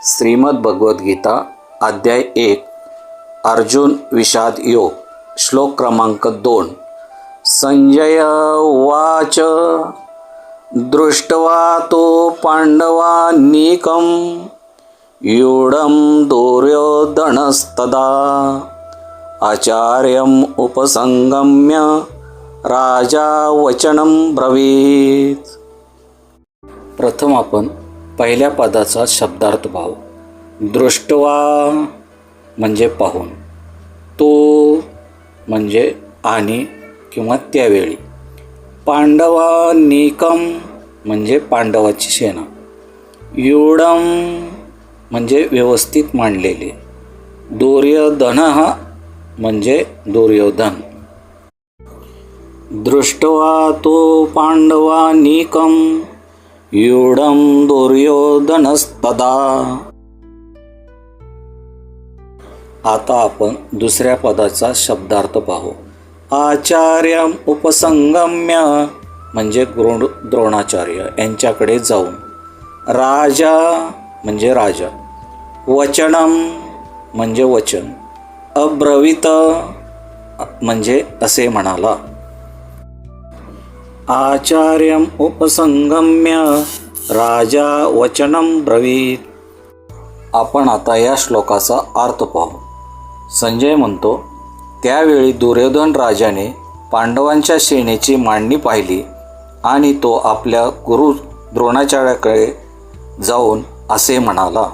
श्रीमद् भगवद्गीता अध्याय 1 अर्जुन विषाद योग श्लोक क्रमांक 2। संजय उवाच दृष्ट्वा तो पांडवानीकं यूढं दुर्योधनस्तदा आचार्यम् उपसंगम्य राजा वचनं ब्रवीत। प्रथम आपण पहिल्या पदाचा शब्दार्थ भाव। दृष्ट्वा म्हणजे पाहून, तो म्हणजे आणि किंवा त्यावेळी, पांडवानीकम म्हणजे पांडवाची सेना, यूढम म्हणजे व्यवस्थित मांडलेले, दुर्योधनः म्हणजे दुर्योधन। दृष्ट्वा तो पांडवानीकम यूढं दुर्योधनस्तदा। आता आपण दुसऱ्या पदाचा शब्दार्थ पाहू। आचार्यम उपसंगम्य म्हणजे द्रोणाचार्य यांच्याकडे जाऊन, राजा म्हणजे राजा, वचनम म्हणजे वचन, अब्रवीत म्हणजे असे म्हणाला। आचार्यम उपसंगम्य राजा वचनं ब्रवीत। आपण आता या श्लोकाचा अर्थ पाहू। संजय म्हणतो, त्यावेळी दुर्योधन राजाने पांडवांच्या सेनेची मांडणी पाहिली आणि तो आपल्या गुरु द्रोणाचार्याकडे जाऊन असे म्हणाला।